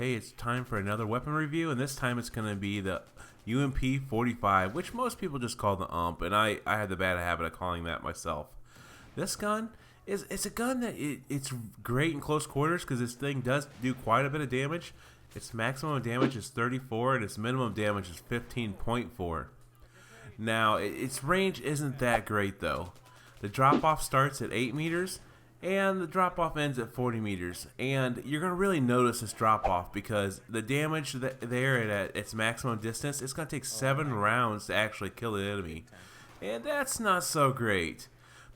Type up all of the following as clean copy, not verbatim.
Hey, it's time for another weapon review, and this time it's going to be the UMP 45, which most people just call the UMP, and I had the bad habit of calling that myself. This gun it's a gun that it's great in close quarters because this thing does do quite a bit of damage. Its maximum damage is 34, and its minimum damage is 15.4. Now, its range isn't that great though. The drop off starts at 8 meters, and the drop off ends at 40 meters. And you're going to really notice this drop off because the damage there at its maximum distance, it's going to take 7 rounds to actually kill the enemy. And that's not so great.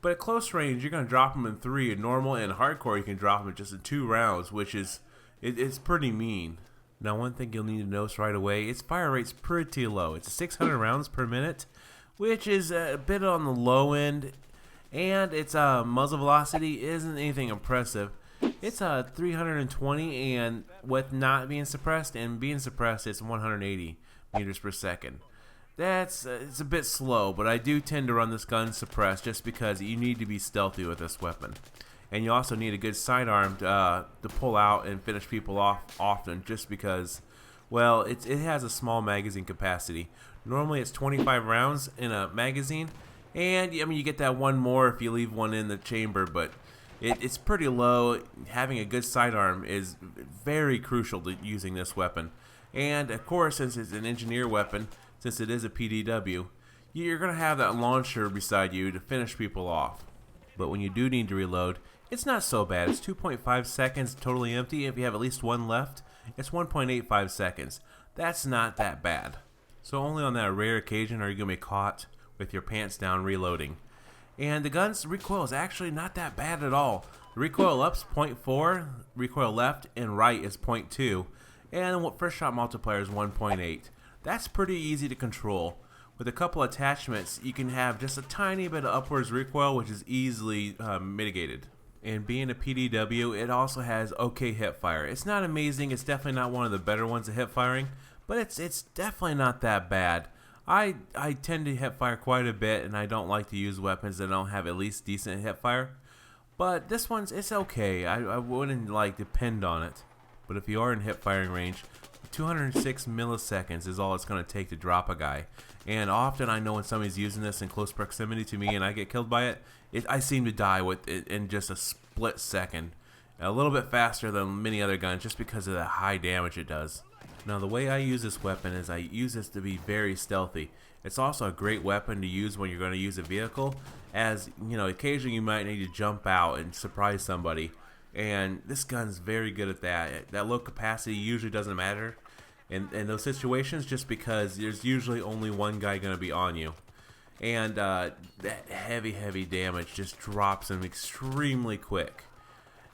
But at close range, you're going to drop them in 3. In normal and hardcore, you can drop them just in 2 rounds, which is it's pretty mean. Now, one thing you'll need to notice right away, its fire rate's pretty low. It's 600 rounds per minute, which is a bit on the low end. And its muzzle velocity isn't anything impressive. It's 320, and with not being suppressed and being suppressed, it's 180 meters per second. It's a bit slow, but I do tend to run this gun suppressed just because you need to be stealthy with this weapon. And you also need a good sidearm to pull out and finish people off often just because, well, it has a small magazine capacity. Normally it's 25 rounds in a magazine. And, I mean, you get that one more if you leave one in the chamber, but it's pretty low. Having a good sidearm is very crucial to using this weapon. And, of course, since it's an engineer weapon, since it is a PDW, you're going to have that launcher beside you to finish people off. But when you do need to reload, it's not so bad. It's 2.5 seconds totally empty. If you have at least one left, it's 1.85 seconds. That's not that bad. So only on that rare occasion are you going to be caught with your pants down reloading. And the gun's recoil is actually not that bad at all. The recoil up's 0.4, recoil left and right is 0.2, and the first shot multiplier is 1.8. That's pretty easy to control. With a couple attachments, you can have just a tiny bit of upwards recoil, which is easily mitigated. And being a PDW, it also has okay hip fire. It's not amazing, it's definitely not one of the better ones at hip firing, but it's definitely not that bad. I tend to hip fire quite a bit, and I don't like to use weapons that don't have at least decent hip fire. But this one's, it's okay. I wouldn't like depend on it. But if you are in hip firing range, 206 milliseconds is all it's going to take to drop a guy. And often I know when somebody's using this in close proximity to me and I get killed by it, I seem to die with it in just a split second. A little bit faster than many other guns just because of the high damage it does. Now, the way I use this weapon is I use this to be very stealthy. It's also a great weapon to use when you're going to use a vehicle, as, you know, occasionally you might need to jump out and surprise somebody. And this gun's very good at that. That low capacity usually doesn't matter in those situations just because there's usually only one guy going to be on you. And that heavy damage just drops him extremely quick.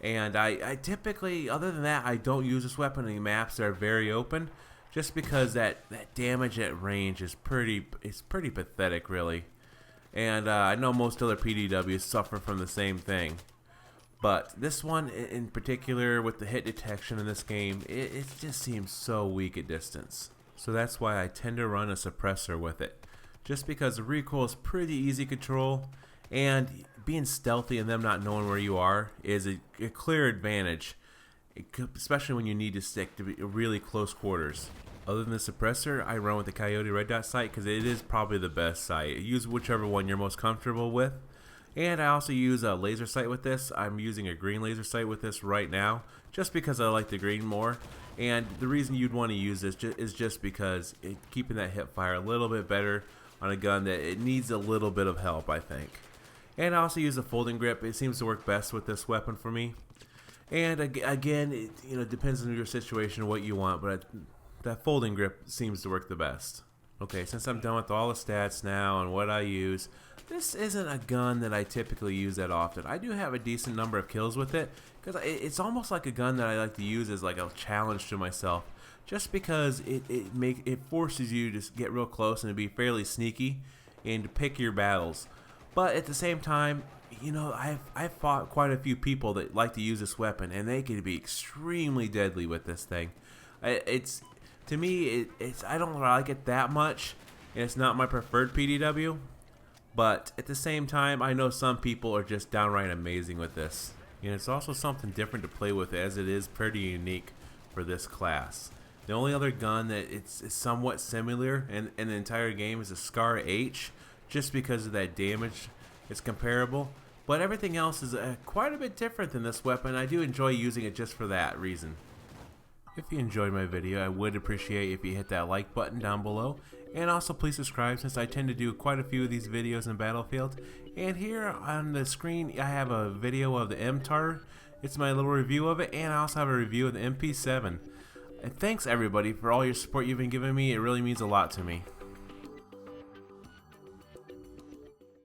And I typically, other than that, I don't use this weapon in maps that are very open, just because that damage at range is pretty pathetic, really. And I know most other PDWs suffer from the same thing. But this one in particular, with the hit detection in this game, it just seems so weak at distance. So that's why I tend to run a suppressor with it. Just because the recoil is pretty easy control, and being stealthy and them not knowing where you are is a clear advantage, especially when you need to stick to really close quarters. Other than the suppressor, I run with the Coyote Red Dot sight because it is probably the best sight. Use whichever one you're most comfortable with. And I also use a laser sight with this. I'm using a green laser sight with this right now just because I like the green more. And the reason you'd want to use this is just because keeping that hip fire a little bit better on a gun that it needs a little bit of help, I think. And I also use a folding grip. It seems to work best with this weapon for me. And again, it depends on your situation, what you want, but that folding grip seems to work the best. Okay, since I'm done with all the stats now and what I use, this isn't a gun that I typically use that often. I do have a decent number of kills with it, because it's almost like a gun that I like to use as like a challenge to myself, just because it forces you to get real close and to be fairly sneaky and to pick your battles. But at the same time, you know, I've fought quite a few people that like to use this weapon, and they can be extremely deadly with this thing. To me, I don't like it that much, and it's not my preferred PDW. But at the same time, I know some people are just downright amazing with this. And it's also something different to play with, as it is pretty unique. for this class. The only other gun that it's somewhat similar in the entire game is a Scar H, just because of that damage. It's comparable, but everything else is quite a bit different than this weapon. I do enjoy using it just for that reason. If you enjoyed my video, I would appreciate if you hit that like button down below, and also please subscribe, since I tend to do quite a few of these videos in Battlefield. And here on the screen I have a video of the MTAR. It's my little review of it, and I also have a review of the MP7. And thanks everybody for all your support you've been giving me. It really means a lot to me.